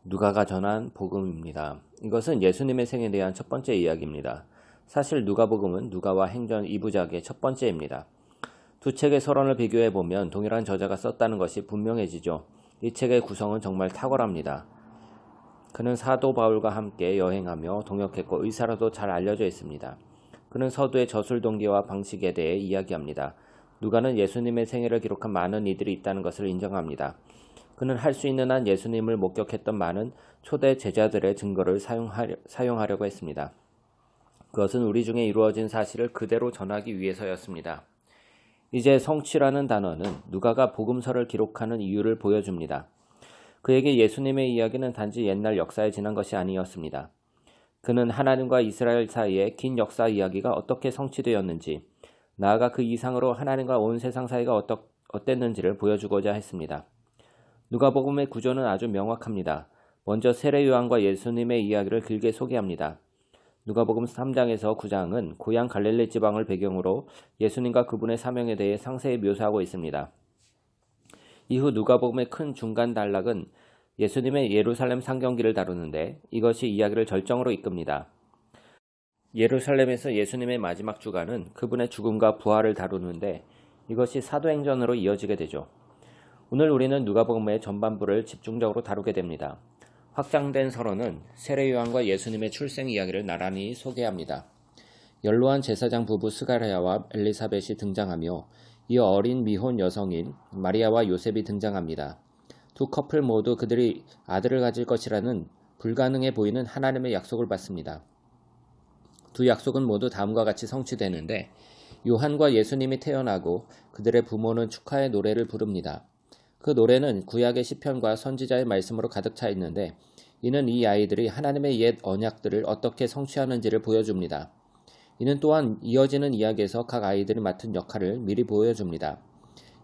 누가가 전한 복음입니다. 이것은 예수님의 생에 대한 첫 번째 이야기입니다. 사실 누가복음은 누가와 행전 2부작의 첫 번째입니다. 두 책의 서론을 비교해보면 동일한 저자가 썼다는 것이 분명해지죠. 이 책의 구성은 정말 탁월합니다. 그는 사도 바울과 함께 여행하며 동역했고 의사로도 잘 알려져 있습니다. 그는 서두의 저술 동기와 방식에 대해 이야기합니다. 누가는 예수님의 생애를 기록한 많은 이들이 있다는 것을 인정합니다. 그는 할 수 있는 한 예수님을 목격했던 많은 초대 제자들의 증거를 사용하려고 했습니다. 그것은 우리 중에 이루어진 사실을 그대로 전하기 위해서였습니다. 이제 성취라는 단어는 누가가 복음서를 기록하는 이유를 보여줍니다. 그에게 예수님의 이야기는 단지 옛날 역사에 지난 것이 아니었습니다. 그는 하나님과 이스라엘 사이의 긴 역사 이야기가 어떻게 성취되었는지, 나아가 그 이상으로 하나님과 온 세상 사이가 어땠는지를 보여주고자 했습니다. 누가복음의 구조는 아주 명확합니다. 먼저 세례 요한과 예수님의 이야기를 길게 소개합니다. 누가복음 3장에서 9장은 고향 갈릴리 지방을 배경으로 예수님과 그분의 사명에 대해 상세히 묘사하고 있습니다. 이후 누가복음의 큰 중간 단락은 예수님의 예루살렘 상경기를 다루는데 이것이 이야기를 절정으로 이끕니다. 예루살렘에서 예수님의 마지막 주간은 그분의 죽음과 부활을 다루는데 이것이 사도행전으로 이어지게 되죠. 오늘 우리는 누가복음의 전반부를 집중적으로 다루게 됩니다. 확장된 서론은 세례 요한과 예수님의 출생 이야기를 나란히 소개합니다. 연로한 제사장 부부 스가랴와 엘리사벳이 등장하며 이어 어린 미혼 여성인 마리아와 요셉이 등장합니다. 두 커플 모두 그들이 아들을 가질 것이라는 불가능해 보이는 하나님의 약속을 받습니다. 두 약속은 모두 다음과 같이 성취되는데 요한과 예수님이 태어나고 그들의 부모는 축하의 노래를 부릅니다. 그 노래는 구약의 시편과 선지자의 말씀으로 가득 차 있는데 이는 이 아이들이 하나님의 옛 언약들을 어떻게 성취하는지를 보여줍니다. 이는 또한 이어지는 이야기에서 각 아이들이 맡은 역할을 미리 보여줍니다.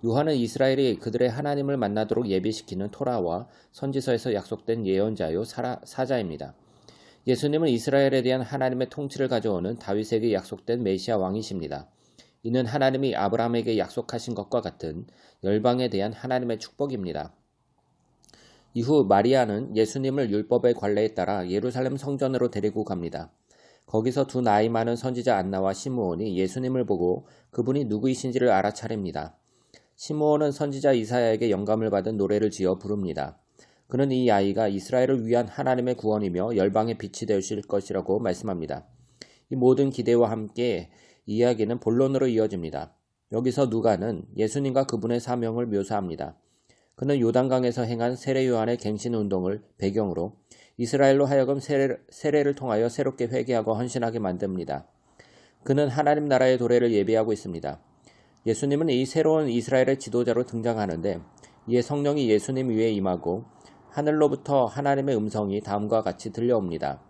요한은 이스라엘이 그들의 하나님을 만나도록 예비시키는 토라와 선지서에서 약속된 예언자요 사자입니다. 예수님은 이스라엘에 대한 하나님의 통치를 가져오는 다윗에게 약속된 메시아 왕이십니다. 이는 하나님이 아브라함에게 약속하신 것과 같은 열방에 대한 하나님의 축복입니다. 이후 마리아는 예수님을 율법의 관례에 따라 예루살렘 성전으로 데리고 갑니다. 거기서 두 나이 많은 선지자 안나와 시므온이 예수님을 보고 그분이 누구이신지를 알아차립니다. 시므온은 선지자 이사야에게 영감을 받은 노래를 지어 부릅니다. 그는 이 아이가 이스라엘을 위한 하나님의 구원이며 열방의 빛이 되실 것이라고 말씀합니다. 이 모든 기대와 함께 이야기는 본론으로 이어집니다. 여기서 누가는 예수님과 그분의 사명을 묘사합니다. 그는 요단강에서 행한 세례 요한의 갱신 운동을 배경으로 이스라엘로 하여금 세례를 통하여 새롭게 회개하고 헌신하게 만듭니다. 그는 하나님 나라의 도래를 예비하고 있습니다. 예수님은 이 새로운 이스라엘의 지도자로 등장하는데 이에 성령이 예수님 위에 임하고 하늘로부터 하나님의 음성이 다음과 같이 들려옵니다.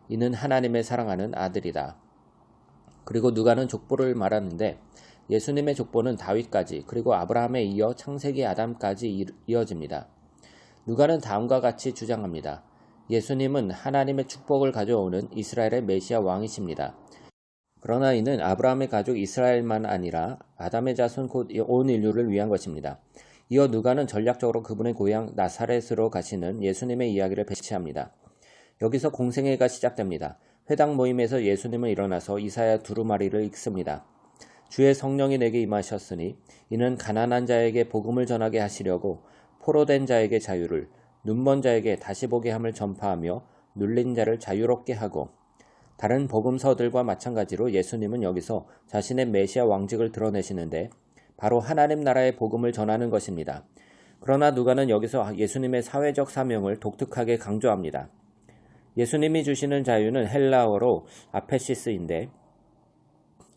이는 하나님의 사랑하는 아들이다. 그리고 누가는 족보를 말하는데 예수님의 족보는 다윗까지 그리고 아브라함에 이어 창세기 아담까지 이어집니다. 누가는 다음과 같이 주장합니다. 예수님은 하나님의 축복을 가져오는 이스라엘의 메시아 왕이십니다. 그러나 이는 아브라함의 가족 이스라엘만 아니라 아담의 자손 곧 온 인류를 위한 것입니다. 이어 누가는 전략적으로 그분의 고향 나사렛으로 가시는 예수님의 이야기를 배치합니다. 여기서 공생애가 시작됩니다. 회당 모임에서 예수님은 일어나서 이사야 두루마리를 읽습니다. 주의 성령이 내게 임하셨으니 이는 가난한 자에게 복음을 전하게 하시려고 포로된 자에게 자유를 눈먼 자에게 다시 보게 함을 전파하며 눌린 자를 자유롭게 하고 다른 복음서들과 마찬가지로 예수님은 여기서 자신의 메시아 왕직을 드러내시는데 바로 하나님 나라의 복음을 전하는 것입니다. 그러나 누가는 여기서 예수님의 사회적 사명을 독특하게 강조합니다. 예수님이 주시는 자유는 헬라어로 아페시스인데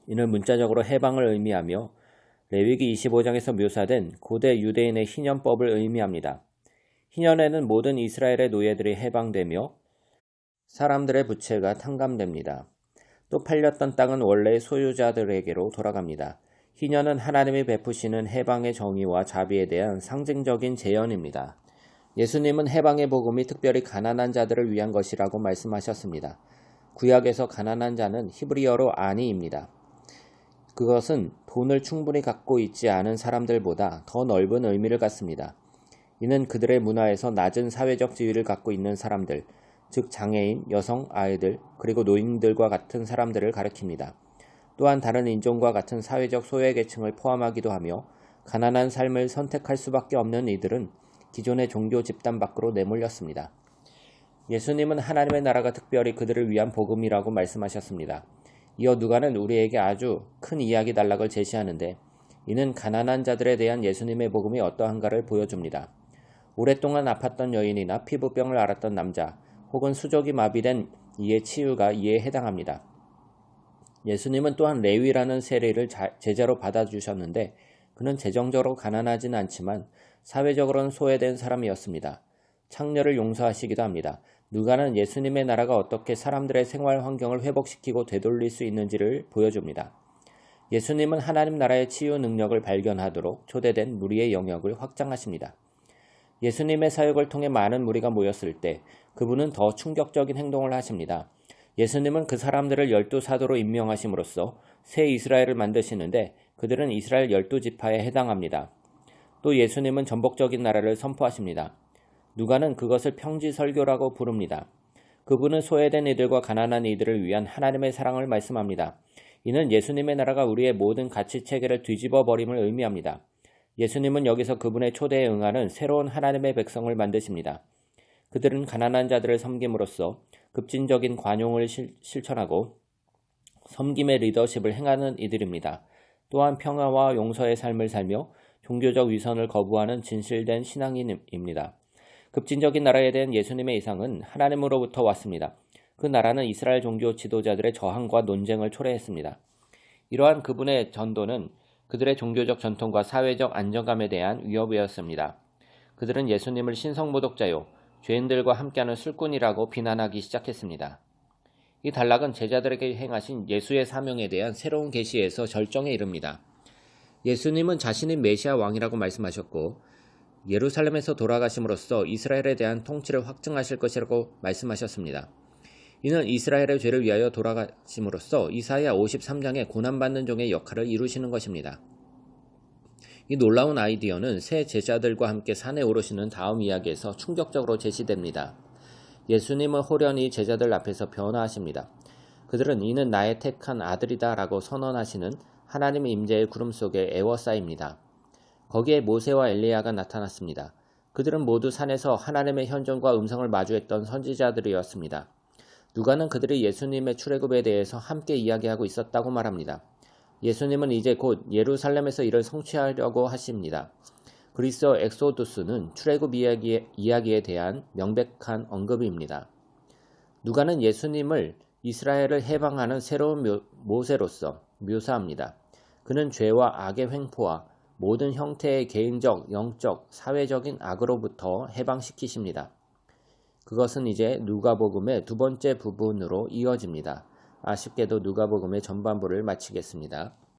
이는 문자적으로 해방을 의미하며 레위기 25장에서 묘사된 고대 유대인의 희년법을 의미합니다. 희년에는 모든 이스라엘의 노예들이 해방되며 사람들의 부채가 탕감됩니다. 또 팔렸던 땅은 원래의 소유자들에게로 돌아갑니다. 희년은 하나님이 베푸시는 해방의 정의와 자비에 대한 상징적인 재현입니다. 예수님은 해방의 복음이 특별히 가난한 자들을 위한 것이라고 말씀하셨습니다. 구약에서 가난한 자는 히브리어로 아니입니다. 그것은 돈을 충분히 갖고 있지 않은 사람들보다 더 넓은 의미를 갖습니다. 이는 그들의 문화에서 낮은 사회적 지위를 갖고 있는 사람들, 즉 장애인, 여성, 아이들, 그리고 노인들과 같은 사람들을 가리킵니다. 또한 다른 인종과 같은 사회적 소외계층을 포함하기도 하며 가난한 삶을 선택할 수밖에 없는 이들은 기존의 종교 집단 밖으로 내몰렸습니다. 예수님은 하나님의 나라가 특별히 그들을 위한 복음이라고 말씀하셨습니다. 이어 누가는 우리에게 아주 큰 이야기 단락을 제시하는데 이는 가난한 자들에 대한 예수님의 복음이 어떠한가를 보여줍니다. 오랫동안 아팠던 여인이나 피부병을 앓았던 남자 혹은 수족이 마비된 이의 치유가 이에 해당합니다. 예수님은 또한 레위라는 세리를 제자로 받아주셨는데 그는 재정적으로 가난하진 않지만 사회적으로는 소외된 사람이었습니다. 창녀를 용서하시기도 합니다. 누가는 예수님의 나라가 어떻게 사람들의 생활 환경을 회복시키고 되돌릴 수 있는지를 보여줍니다. 예수님은 하나님 나라의 치유 능력을 발견하도록 초대된 무리의 영역을 확장하십니다. 예수님의 사역을 통해 많은 무리가 모였을 때 그분은 더 충격적인 행동을 하십니다. 예수님은 그 사람들을 12사도로 임명하심으로써 새 이스라엘을 만드시는데 그들은 이스라엘 12지파에 해당합니다. 또 예수님은 전복적인 나라를 선포하십니다. 누가는 그것을 평지설교라고 부릅니다. 그분은 소외된 이들과 가난한 이들을 위한 하나님의 사랑을 말씀합니다. 이는 예수님의 나라가 우리의 모든 가치체계를 뒤집어 버림을 의미합니다. 예수님은 여기서 그분의 초대에 응하는 새로운 하나님의 백성을 만드십니다. 그들은 가난한 자들을 섬김으로써 급진적인 관용을 실천하고 섬김의 리더십을 행하는 이들입니다. 또한 평화와 용서의 삶을 살며 종교적 위선을 거부하는 진실된 신앙인입니다. 급진적인 나라에 대한 예수님의 이상은 하나님으로부터 왔습니다. 그 나라는 이스라엘 종교 지도자들의 저항과 논쟁을 초래했습니다. 이러한 그분의 전도는 그들의 종교적 전통과 사회적 안정감에 대한 위협이었습니다. 그들은 예수님을 신성모독자요, 죄인들과 함께하는 술꾼이라고 비난하기 시작했습니다. 이 단락은 제자들에게 행하신 예수의 사명에 대한 새로운 계시에서 절정에 이릅니다. 예수님은 자신이 메시아 왕이라고 말씀하셨고 예루살렘에서 돌아가심으로써 이스라엘에 대한 통치를 확증하실 것이라고 말씀하셨습니다. 이는 이스라엘의 죄를 위하여 돌아가심으로써 이사야 53장의 고난받는 종의 역할을 이루시는 것입니다. 이 놀라운 아이디어는 새 제자들과 함께 산에 오르시는 다음 이야기에서 충격적으로 제시됩니다. 예수님은 호련히 제자들 앞에서 변화하십니다. 그들은 이는 나의 택한 아들이다 라고 선언하시는 하나님의 임재의 구름 속에 에워싸입니다. 거기에 모세와 엘리야가 나타났습니다. 그들은 모두 산에서 하나님의 현존과 음성을 마주했던 선지자들이었습니다. 누가는 그들이 예수님의 출애굽에 대해서 함께 이야기하고 있었다고 말합니다. 예수님은 이제 곧 예루살렘에서 이를 성취하려고 하십니다. 그리스어 엑소두스는 출애굽 이야기에 대한 명백한 언급입니다. 누가는 예수님을 이스라엘을 해방하는 새로운 모세로서 묘사합니다. 그는 죄와 악의 횡포와 모든 형태의 개인적, 영적, 사회적인 악으로부터 해방시키십니다. 그것은 이제 누가복음의 두 번째 부분으로 이어집니다. 아쉽게도 누가복음의 전반부를 마치겠습니다.